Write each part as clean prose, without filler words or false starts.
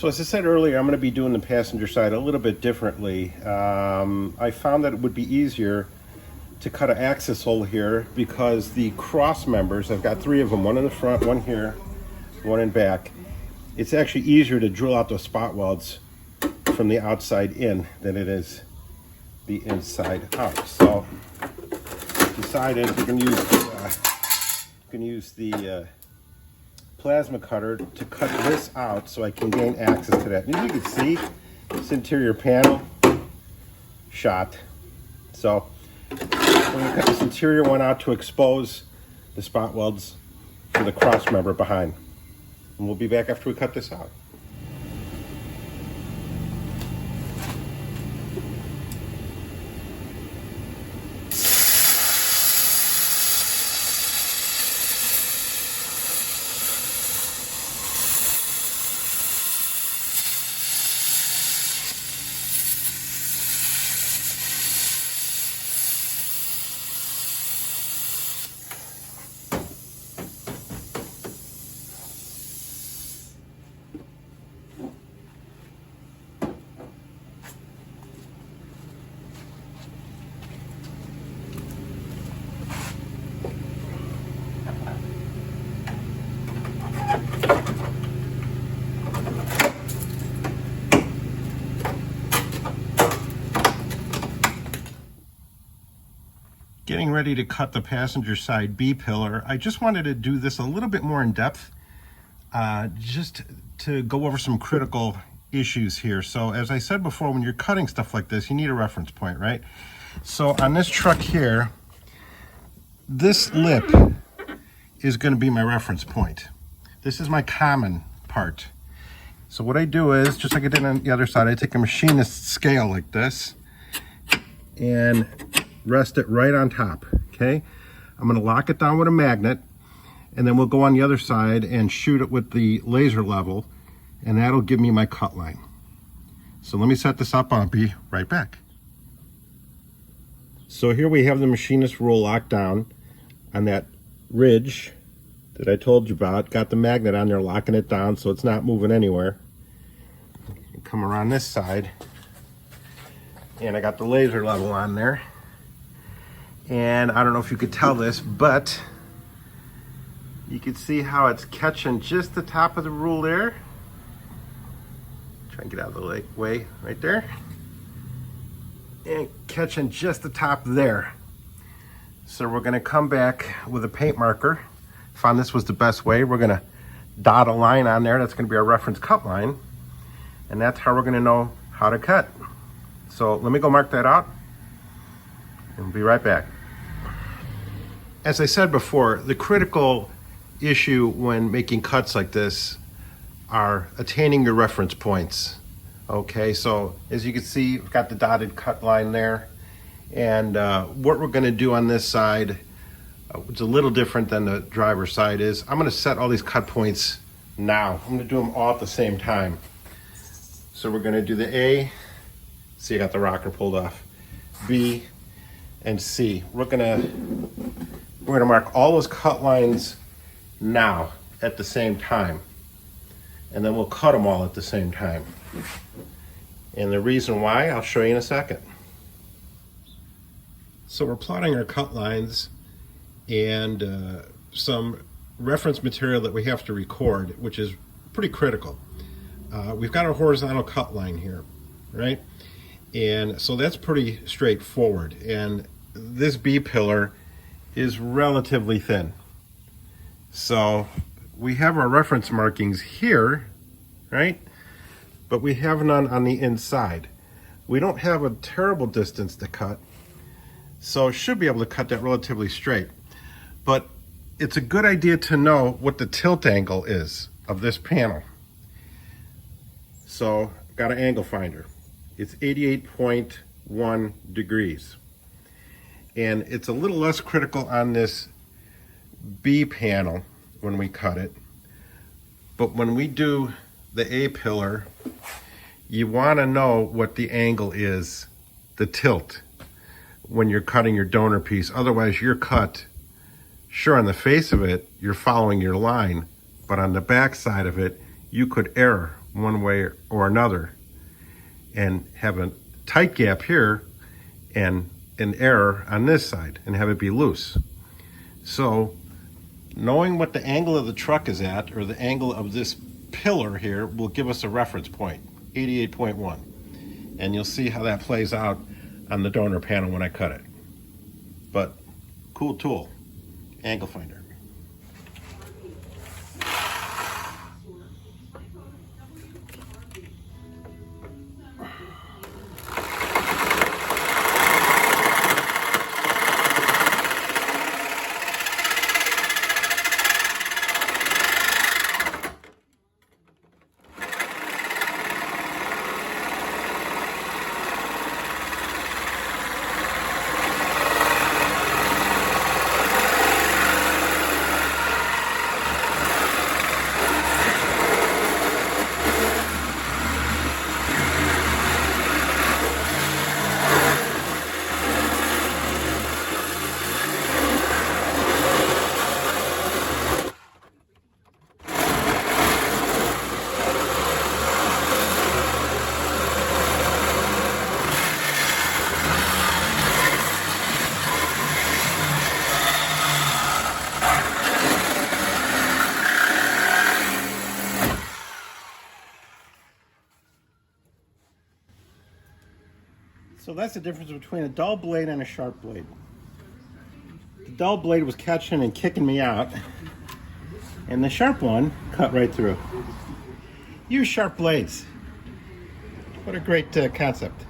So as I said earlier, I'm going to be doing the passenger side a little bit differently. I found that it would be easier to cut an axis hole here because the cross members, I've got 3 of them, one in the front, one here, one in back. It's actually easier to drill out those spot welds from the outside in than it is the inside out. So decided we're going to use the plasma cutter to cut this out so I can gain access to that. And as you can see, this interior panel shot. So we're going to cut this interior one out to expose the spot welds for the cross member behind. And we'll be back after we cut this out. Getting ready to cut the passenger side B pillar. I just wanted to do this a little bit more in depth, just to go over some critical issues here. So as I said before, when you're cutting stuff like this, you need a reference point, right? So on this truck here, this lip is going to be my reference point. This is my common part. So what I do is, just like I did on the other side, I take a machinist scale like this and rest it right on top, okay? I'm going to lock it down with a magnet, and then we'll go on the other side and shoot it with the laser level, and that'll give me my cut line. So let me set this up. I'll be right back. So here we have the machinist rule locked down on that ridge that I told you about. Got the magnet on there locking it down so it's not moving anywhere. Come around this side, and I got the laser level on there. And I don't know if you could tell this, but you can see how it's catching just the top of the rule there. Try and get out of the way right there. And catching just the top there. So we're gonna come back with a paint marker. Found this was the best way. We're gonna dot a line on there. That's gonna be our reference cut line. And that's how we're gonna know how to cut. So let me go mark that out and we'll be right back. As I said before, the critical issue when making cuts like this are attaining your reference points. Okay, so as you can see, we've got the dotted cut line there. And what we're gonna do on this side, it's a little different than the driver's side, is I'm gonna set all these cut points now. I'm gonna do them all at the same time. So we're gonna do the A, see I got the rocker pulled off, B, and C. We're gonna mark all those cut lines now at the same time, and then we'll cut them all at the same time. And the reason why, I'll show you in a second. So we're plotting our cut lines and some reference material that we have to record, which is pretty critical. We've got a horizontal cut line here, right? And so that's pretty straightforward. And this B pillar is relatively thin. So we have our reference markings here, right? But we have none on the inside. We don't have a terrible distance to cut, so should be able to cut that relatively straight. But it's a good idea to know what the tilt angle is of this panel. So I've got an angle finder. It's 88.1 degrees. And it's a little less critical on this B panel when we cut it. But when we do the A pillar, you want to know what the angle is, the tilt, when you're cutting your donor piece. Otherwise, your cut, sure, on the face of it, you're following your line, but on the back side of it, you could err one way or another, and have a tight gap here and an error on this side and have it be loose. So knowing what the angle of the truck is at, or the angle of this pillar here, will give us a reference point, 88.1. And you'll see how that plays out on the donor panel when I cut it. But cool tool, angle finder. So that's the difference between a dull blade and a sharp blade. The dull blade was catching and kicking me out, and the sharp one cut right through. Use sharp blades. What a great concept.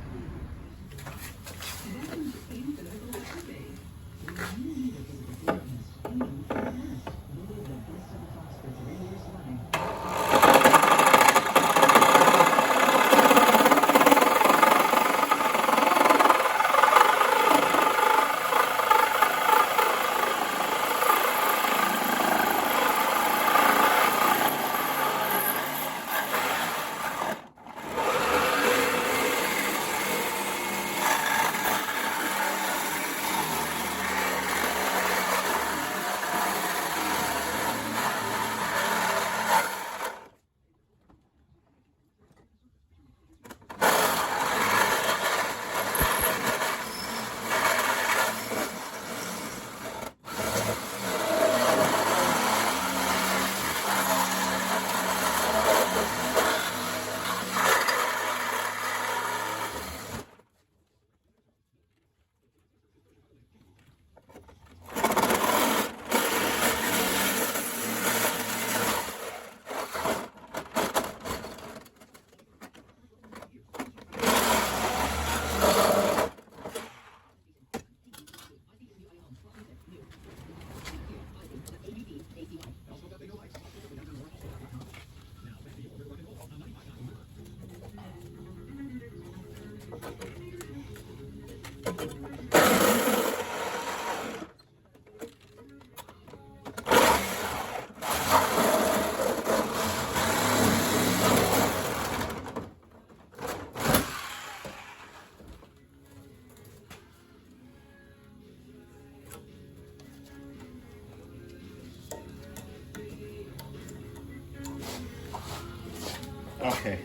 Okay.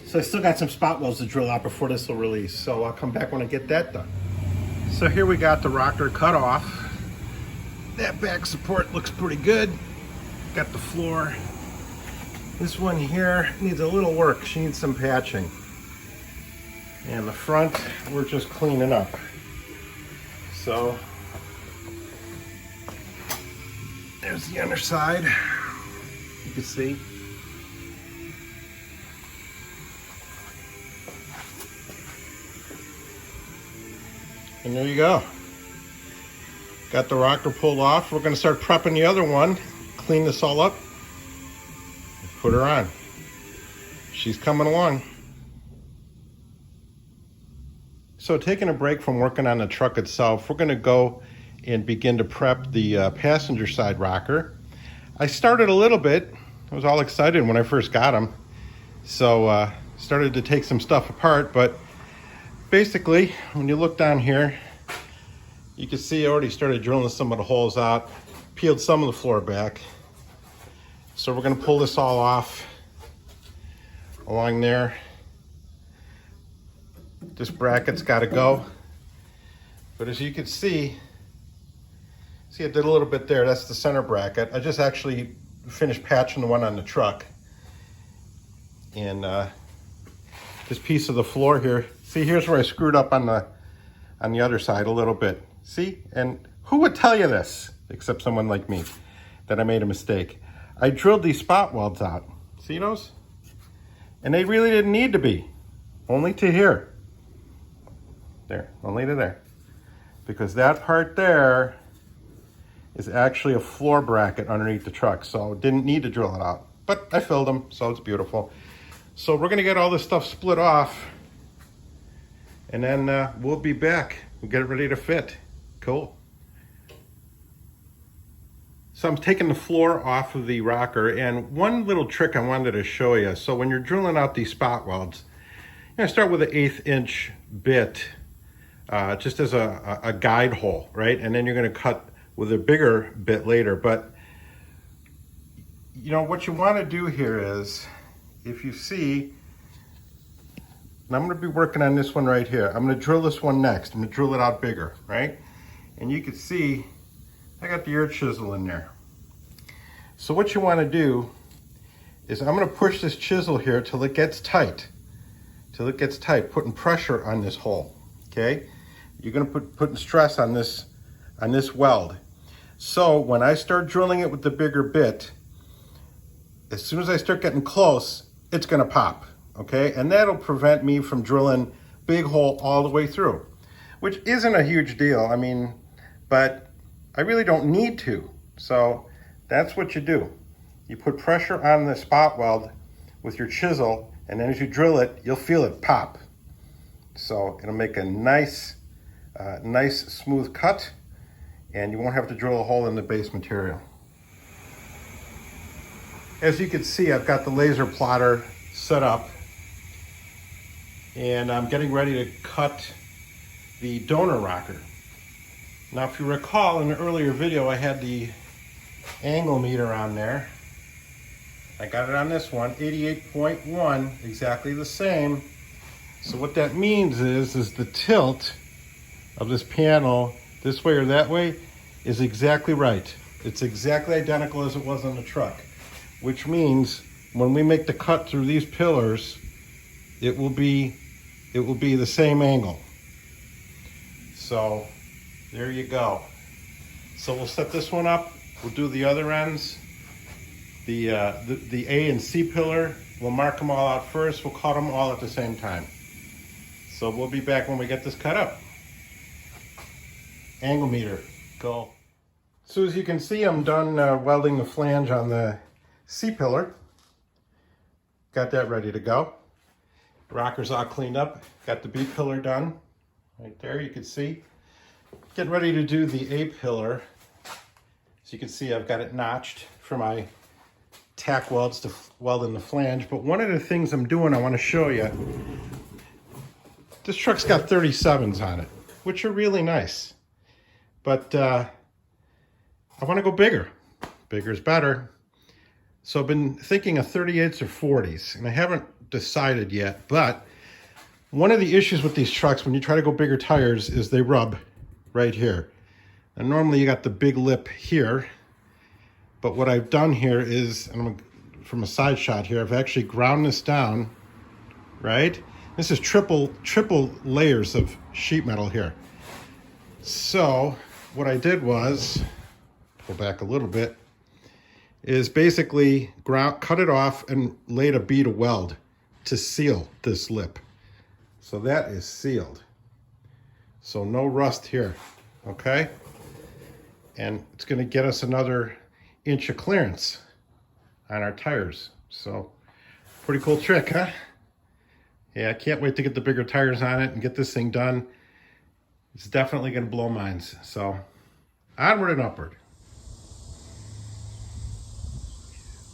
So I still got some spot welds to drill out before this will release, so I'll come back when I get that done. So here we got the rocker cut off. That back support looks pretty good. Got the floor. This one here needs a little work. She needs some patching. And the front, we're just cleaning up. So there's the underside. You can see. And there you go. Got the rocker pulled off. We're going to start prepping the other one. Clean this all up. Put her on. She's coming along. So taking a break from working on the truck itself, we're going to go and begin to prep the passenger side rocker. I started a little bit. I was all excited when I first got them. So started to take some stuff apart, but basically, when you look down here, you can see I already started drilling some of the holes out, peeled some of the floor back. So we're going to pull this all off along there. This bracket's got to go. But as you can see I did a little bit there. That's the center bracket. I just actually finished patching the one on the truck. And this piece of the floor here, see, here's where I screwed up on the other side a little bit. See, and who would tell you this except someone like me, that I made a mistake? I drilled these spot welds out. See those? And they really didn't need to be. Only to here. There, only to there. Because that part there is actually a floor bracket underneath the truck, so didn't need to drill it out. But I filled them, so it's beautiful. So we're gonna get all this stuff split off, and then we'll be back. We'll get it ready to fit. Cool. So I'm taking the floor off of the rocker, and one little trick I wanted to show you. So when you're drilling out these spot welds, you're gonna start with an 1/8 inch bit, just as a guide hole, right? And then you're gonna cut with a bigger bit later. But you know what you want to do here is, if you see, and I'm going to be working on this one right here. I'm going to drill this one next. I'm going to drill it out bigger, right? And you can see I got the air chisel in there. So what you want to do is I'm going to push this chisel here till it gets tight. Till it gets tight, putting pressure on this hole, okay? You're going to putting stress on this weld. So when I start drilling it with the bigger bit, as soon as I start getting close, it's gonna pop, okay? And that'll prevent me from drilling big hole all the way through, which isn't a huge deal, I mean, but I really don't need to. So that's what you do. You put pressure on the spot weld with your chisel, and then as you drill it, you'll feel it pop. So it'll make a nice smooth cut, and you won't have to drill a hole in the base material. As you can see, I've got the laser plotter set up, and I'm getting ready to cut the donor rocker. Now, if you recall, in an earlier video, I had the angle meter on there. I got it on this one, 88.1, exactly the same. So what that means is the tilt of this panel, this way or that way, is exactly right. It's exactly identical as it was on the truck, which means when we make the cut through these pillars, it will be the same angle. So there you go. So we'll set this one up. We'll do the other ends. The A and C pillar, we'll mark them all out first. We'll cut them all at the same time. So we'll be back when we get this cut up. Angle meter, go. So as you can see, I'm done welding the flange on the C pillar. Got that ready to go. Rocker's all cleaned up. Got the B pillar done. Right there, you can see. Getting ready to do the A pillar. As you can see, I've got it notched for my tack welds to weld in the flange. But one of the things I'm doing, I want to show you. This truck's got 37s on it, which are really nice. But I want to go bigger. Bigger is better. So I've been thinking of 38s or 40s, and I haven't decided yet. But one of the issues with these trucks when you try to go bigger tires is they rub right here. And normally you got the big lip here. But what I've done here is, and from a side shot here, I've actually ground this down, right? This is triple layers of sheet metal here. So what I did was, pull back a little bit, is basically cut it off and laid a bead of weld to seal this lip. So that is sealed. So no rust here, okay? And it's gonna get us another inch of clearance on our tires. So pretty cool trick, huh? Yeah, I can't wait to get the bigger tires on it and get this thing done. It's definitely gonna blow minds. So onward and upward.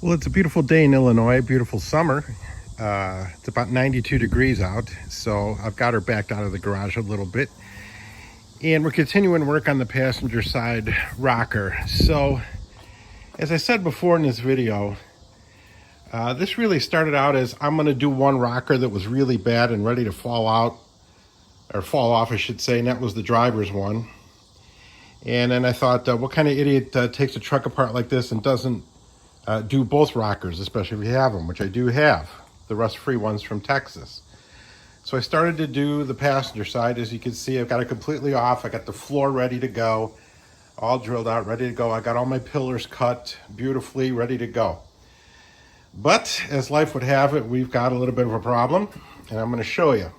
Well, it's a beautiful day in Illinois, beautiful summer. It's about 92 degrees out, so I've got her backed out of the garage a little bit. And we're continuing work on the passenger side rocker. So, as I said before in this video, This really started out as I'm going to do one rocker that was really bad and ready to fall out, or fall off, I should say, and that was the driver's one. And then I thought, what kind of idiot takes a truck apart like this and doesn't do both rockers, especially if you have them, which I do have, the rust-free ones from Texas. So I started to do the passenger side. As you can see, I've got it completely off. I got the floor ready to go, all drilled out, ready to go. I got all my pillars cut beautifully, ready to go. But as life would have it, we've got a little bit of a problem, and I'm going to show you.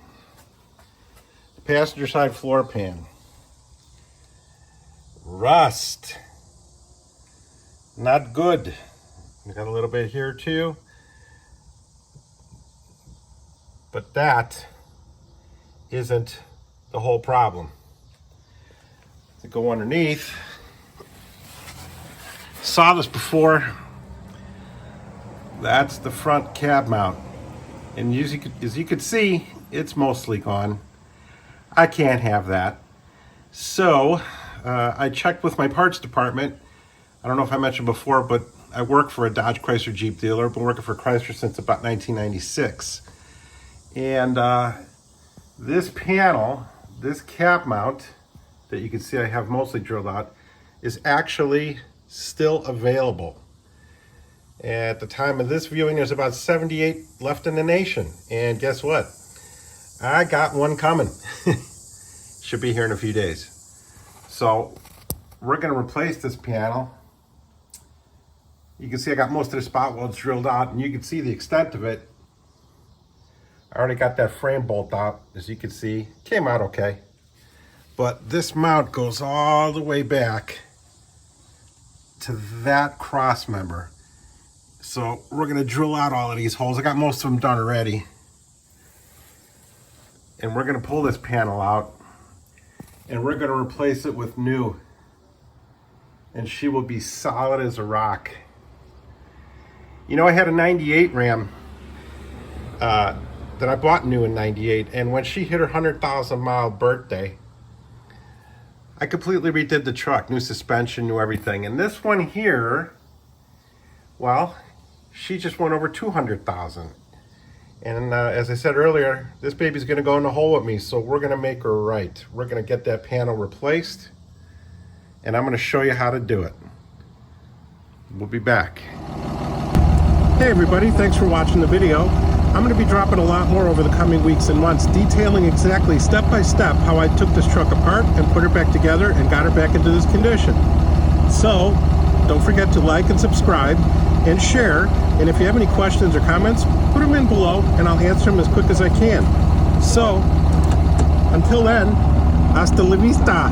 The passenger side floor pan. Rust. Not good. We got a little bit here too. But that isn't the whole problem. To go underneath. Saw this before. That's the front cab mount. And as you can see, it's mostly gone. I can't have that. So I checked with my parts department. I don't know if I mentioned before, but I work for a Dodge Chrysler Jeep dealer. I've been working for Chrysler since about 1996. And this panel, this cap mount that you can see I have mostly drilled out, is actually still available. At the time of this viewing, there's about 78 left in the nation. And guess what? I got one coming. Should be here in a few days. So we're going to replace this panel. You can see I got most of the spot welds drilled out, and you can see the extent of it. I already got that frame bolt out, as you can see. Came out okay. But this mount goes all the way back to that cross member. So we're going to drill out all of these holes. I got most of them done already. And we're going to pull this panel out, and we're going to replace it with new. And she will be solid as a rock. You know, I had a 98 Ram that I bought new in 98, and when she hit her 100,000 mile birthday, I completely redid the truck. New suspension, new everything. And this one here, well, she just went over 200,000. And as I said earlier, this baby's gonna go in the hole with me, so we're gonna make her right. We're gonna get that panel replaced, and I'm gonna show you how to do it. We'll be back. Hey everybody, thanks for watching the video. I'm going to be dropping a lot more over the coming weeks and months, detailing exactly step by step how I took this truck apart and put her back together and got her back into this condition. So don't forget to like and subscribe and share, and if you have any questions or comments, put them in below and I'll answer them as quick as I can. So until then, hasta la vista.